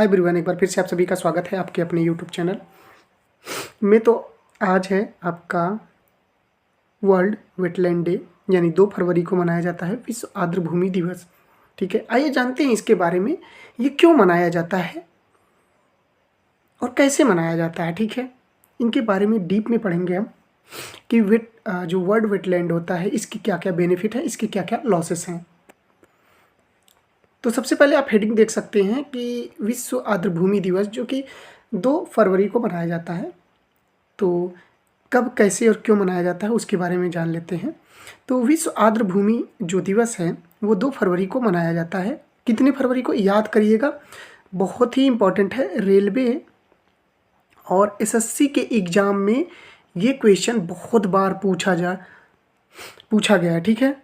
Hi everyone, एक बार फिर से आप सभी का स्वागत है आपके अपने यूट्यूब चैनल में। तो आज है आपका वर्ल्ड वेटलैंड डे, यानी 2 फरवरी को मनाया जाता है विश्व आर्द्रभूमि दिवस। ठीक है, आइए जानते हैं इसके बारे में, ये क्यों मनाया जाता है और कैसे मनाया जाता है। ठीक है, इनके बारे में डीप में पढ़ेंगे हम कि जो वर्ल्ड वेटलैंड होता है इसकी क्या क्या बेनिफिट है, इसके क्या क्या लॉसेस हैं। तो सबसे पहले आप हेडिंग देख सकते हैं कि विश्व आर्द्रभूमि दिवस, जो कि 2 फरवरी को मनाया जाता है। तो कब, कैसे और क्यों मनाया जाता है उसके बारे में जान लेते हैं। तो विश्व आर्द्रभूमि जो दिवस है वो 2 फरवरी को मनाया जाता है। कितने फरवरी को याद करिएगा, बहुत ही इम्पोर्टेंट है। रेलवे और एसएससी के एग्ज़ाम में ये क्वेश्चन बहुत बार पूछा गया है। ठीक है,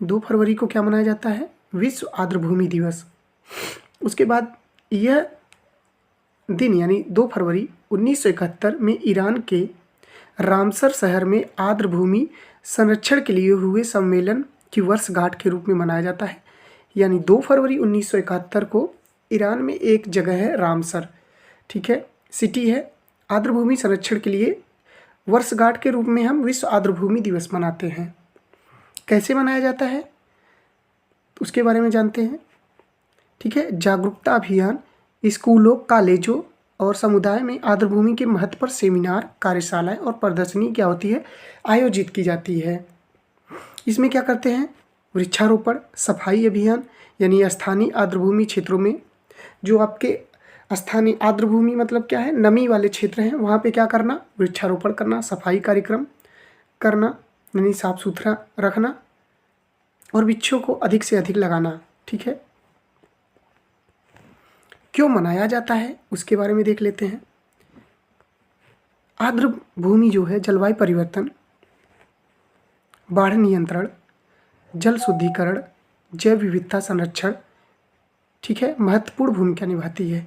2 फरवरी को क्या मनाया जाता है, विश्व आर्द्रभूमि दिवस। उसके बाद यह दिन यानी 2 फरवरी 1971 में ईरान के रामसर शहर में आर्द्रभूमि संरक्षण के लिए हुए सम्मेलन की वर्षगांठ के रूप में मनाया जाता है। यानी 2 फरवरी 1971 को ईरान में एक जगह है रामसर, ठीक है, सिटी है, आर्द्रभूमि संरक्षण के लिए वर्षगांठ के रूप में हम विश्व आर्द्रभूमि दिवस मनाते हैं। कैसे मनाया जाता है उसके बारे में जानते हैं। ठीक है, जागरूकता अभियान स्कूलों, कॉलेजों और समुदाय में आर्द्रभूमि के महत्व पर सेमिनार, कार्यशालाएं और प्रदर्शनी क्या होती है, आयोजित की जाती है। इसमें क्या करते हैं, वृक्षारोपण, सफाई अभियान, यानी स्थानीय आर्द्रभूमि क्षेत्रों में जो आपके स्थानीय आर्द्रभूमि मतलब क्या है, नमी वाले क्षेत्र हैं, वहाँ पे क्या करना, वृक्षारोपण करना, सफाई कार्यक्रम करना, यानी साफ सुथरा रखना और वृक्षों को अधिक से अधिक लगाना। ठीक है, क्यों मनाया जाता है उसके बारे में देख लेते हैं। आर्द्रभूमि जो है जलवायु परिवर्तन, बाढ़ नियंत्रण, जल शुद्धिकरण, जैव विविधता संरक्षण, ठीक है, महत्वपूर्ण भूमिका निभाती है।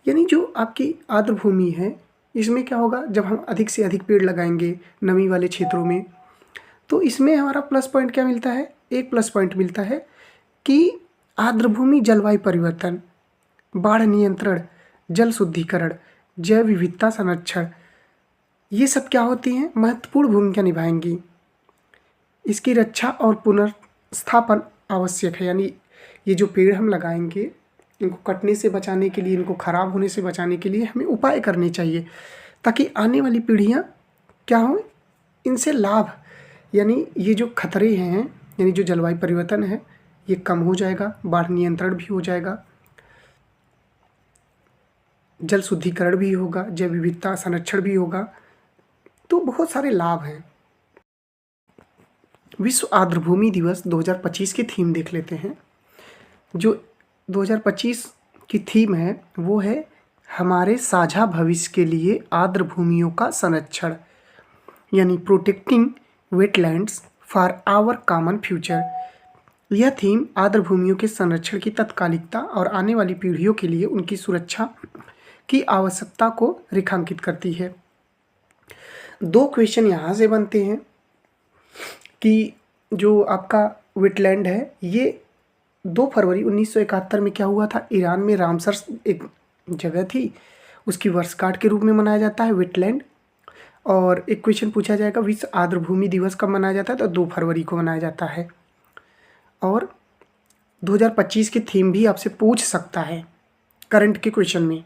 यानी जो आपकी आर्द्रभूमि है इसमें क्या होगा, जब हम अधिक से अधिक पेड़ लगाएंगे नमी वाले क्षेत्रों में, तो इसमें हमारा प्लस पॉइंट क्या मिलता है, एक प्लस पॉइंट मिलता है कि आर्द्रभूमि जलवायु परिवर्तन, बाढ़ नियंत्रण, जल शुद्धिकरण, जैव विविधता संरक्षण, ये सब क्या होती हैं, महत्वपूर्ण भूमिका निभाएंगी। इसकी रक्षा और पुनर्स्थापन आवश्यक है। यानी ये जो पेड़ हम लगाएंगे इनको कटने से बचाने के लिए, इनको खराब होने से बचाने के लिए हमें उपाय करने चाहिए, ताकि आने वाली पीढ़ियाँ क्या हों, इनसे लाभ, यानी ये जो खतरे हैं, यानी जो जलवायु परिवर्तन है ये कम हो जाएगा, बाढ़ नियंत्रण भी हो जाएगा, जल शुद्धिकरण भी होगा, जैव विविधता संरक्षण भी होगा, तो बहुत सारे लाभ हैं। विश्व आर्द्रभूमि दिवस 2025 की थीम देख लेते हैं। जो 2025 की थीम है वो है हमारे साझा भविष्य के लिए आर्द्रभूमियों का संरक्षण, यानी protecting wetlands for our common future. यह थीम आर्द्रभूमियों के संरक्षण की तात्कालिकता और आने वाली पीढ़ियों के लिए उनकी सुरक्षा की आवश्यकता को रेखांकित करती है। 2 क्वेश्चन यहाँ से बनते हैं कि जो आपका वेटलैंड है ये 2 फरवरी 1971 में क्या हुआ था, ईरान में रामसर एक जगह थी, उसकी वर्षगांठ के रूप में मनाया जाता है वेटलैंड। और एक क्वेश्चन पूछा जाएगा विश्व आर्द्रभूमि दिवस कब मनाया जाता है, तो 2 फरवरी को मनाया जाता है। और 2025 की थीम भी आपसे पूछ सकता है करंट के क्वेश्चन में।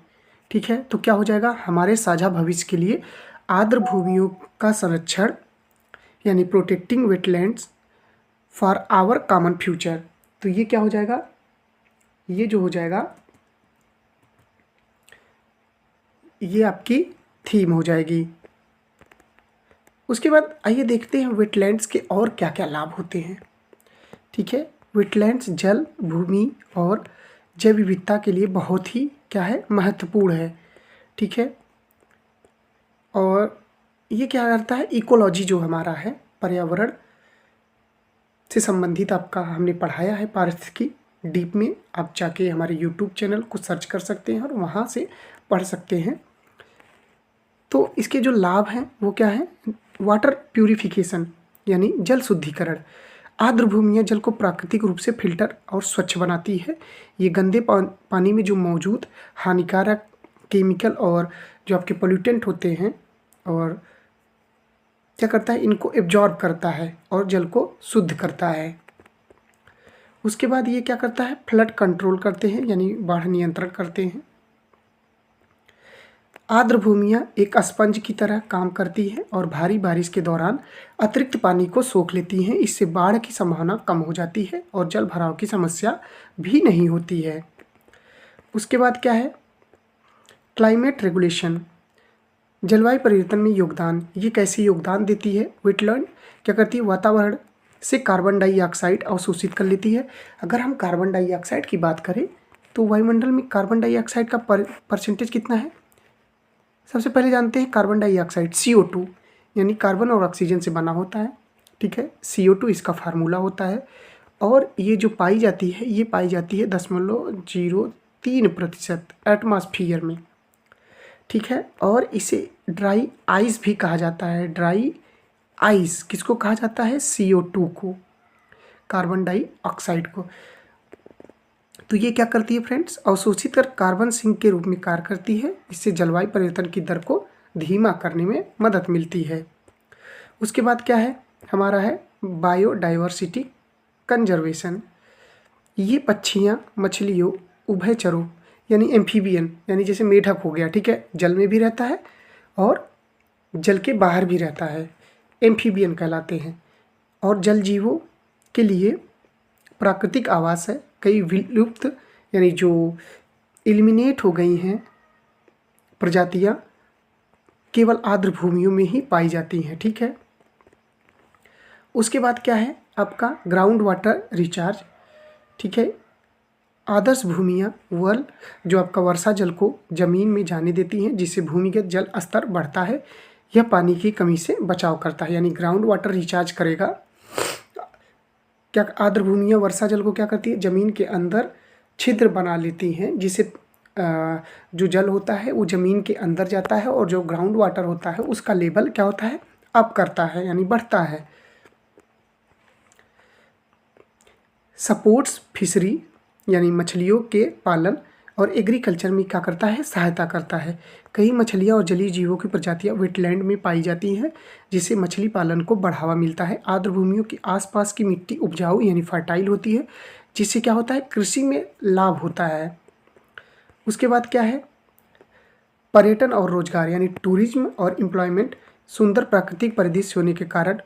ठीक है, तो क्या हो जाएगा, हमारे साझा भविष्य के लिए आर्द्रभूमियों का संरक्षण, यानी protecting wetlands for our common future. तो ये क्या हो जाएगा, ये जो हो जाएगा ये आपकी थीम हो जाएगी। उसके बाद आइए देखते हैं वेटलैंड्स के और क्या क्या लाभ होते हैं। ठीक है, वेटलैंड्स जल, भूमि और जैव विविधता के लिए बहुत ही क्या है, महत्वपूर्ण है। ठीक है, और ये क्या करता है, इकोलॉजी जो हमारा है, पर्यावरण से संबंधित आपका हमने पढ़ाया है पारिस्थितिकी डीप में, आप जाके हमारे यूट्यूब चैनल को सर्च कर सकते हैं और वहाँ से पढ़ सकते हैं। तो इसके जो लाभ हैं वो क्या है, वाटर प्यूरिफिकेशन यानी जल शुद्धिकरण, आर्द्र भूमियाँ जल को प्राकृतिक रूप से फिल्टर और स्वच्छ बनाती है। ये गंदे पानी में जो मौजूद हानिकारक केमिकल और जो आपके पोल्यूटेंट होते हैं और क्या करता है, इनको एब्जॉर्ब करता है और जल को शुद्ध करता है। उसके बाद ये क्या करता है, फ्लड कंट्रोल करते हैं यानी बाढ़ नियंत्रण करते हैं। आर्द्र भूमियाँ एक स्पंज की तरह काम करती है और भारी बारिश के दौरान अतिरिक्त पानी को सोख लेती हैं। इससे बाढ़ की संभावना कम हो जाती है और जल भराव की समस्या भी नहीं होती है। उसके बाद क्या है, क्लाइमेट रेगुलेशन, जलवायु परिवर्तन में योगदान। ये कैसे योगदान देती है, वेटलैंड क्या करती है, वातावरण से कार्बन डाइऑक्साइड अवशोषित कर लेती है। अगर हम कार्बन डाइऑक्साइड की बात करें तो वायुमंडल में कार्बन डाइऑक्साइड का परसेंटेज कितना है, सबसे पहले जानते हैं कार्बन डाइऑक्साइड CO2 यानी कार्बन और ऑक्सीजन से बना होता है, ठीक है। CO2 इसका फार्मूला होता है और ये जो पाई जाती है, ये पाई जाती है 0.03% एटमॉस्फेयर में, ठीक है। और इसे ड्राई आइस भी कहा जाता है। ड्राई आइस किसको कहा जाता है, CO2 को, कार्बन डाइऑक्साइड को। तो ये क्या करती है फ्रेंड्स, अवशोषित कर कार्बन सिंक के रूप में कार्य करती है। इससे जलवायु परिवर्तन की दर को धीमा करने में मदद मिलती है। उसके बाद क्या है, हमारा है बायोडाइवर्सिटी कंजर्वेशन। ये पक्षियाँ, मछलियों, उभयचरों यानी एम्फीबियन यानी जैसे मेढक हो गया, ठीक है, जल में भी रहता है और जल के बाहर भी रहता है, एम्फीबियन कहलाते हैं। और जल जीवों के लिए प्राकृतिक आवास है। कई विलुप्त यानी जो एलिमिनेट हो गई हैं प्रजातियां केवल आर्द्र भूमियों में ही पाई जाती हैं, ठीक है। उसके बाद क्या है आपका ग्राउंड वाटर रिचार्ज, ठीक है। आदर्श भूमियाँ वह जो आपका वर्षा जल को जमीन में जाने देती हैं, जिससे भूमिगत जल स्तर बढ़ता है। यह पानी की कमी से बचाव करता है, यानी ग्राउंड वाटर रिचार्ज करेगा। क्या आर्द्र भूमियाँ वर्षा जल को क्या करती है, ज़मीन के अंदर छिद्र बना लेती हैं, जिससे जो जल होता है वो ज़मीन के अंदर जाता है और जो ग्राउंड वाटर होता है उसका लेवल क्या होता है, अप करता है यानी बढ़ता है। सपोर्ट्स फिशरी यानी मछलियों के पालन और एग्रीकल्चर में क्या करता है, सहायता करता है। कई मछलियाँ और जलीय जीवों की प्रजातियाँ वेटलैंड में पाई जाती हैं, जिससे मछली पालन को बढ़ावा मिलता है। आर्द्र भूमियों के आसपास की मिट्टी उपजाऊ यानी फर्टाइल होती है, जिससे क्या होता है, कृषि में लाभ होता है। उसके बाद क्या है, पर्यटन और रोजगार यानी टूरिज्म और एम्प्लॉयमेंट। सुंदर प्राकृतिक परिदृश्य होने के कारण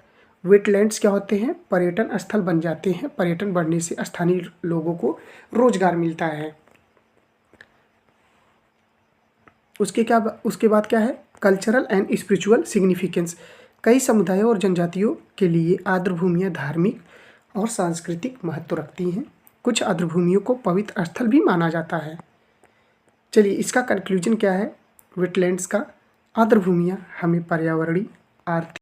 वेटलैंड्स क्या होते हैं, पर्यटन स्थल बन जाते हैं। पर्यटन बढ़ने से स्थानीय लोगों को रोजगार मिलता है। उसके बाद क्या है, कल्चरल एंड स्पिरिचुअल सिग्निफिकेंस। कई समुदायों और जनजातियों के लिए आर्द्र भूमियाँ धार्मिक और सांस्कृतिक महत्व रखती हैं। कुछ आर्द्र भूमियों को पवित्र स्थल भी माना जाता है। चलिए इसका कंक्लूजन क्या है वेटलैंड्स का, आर्द्र भूमियाँ हमें पर्यावरणीय, आर्थिक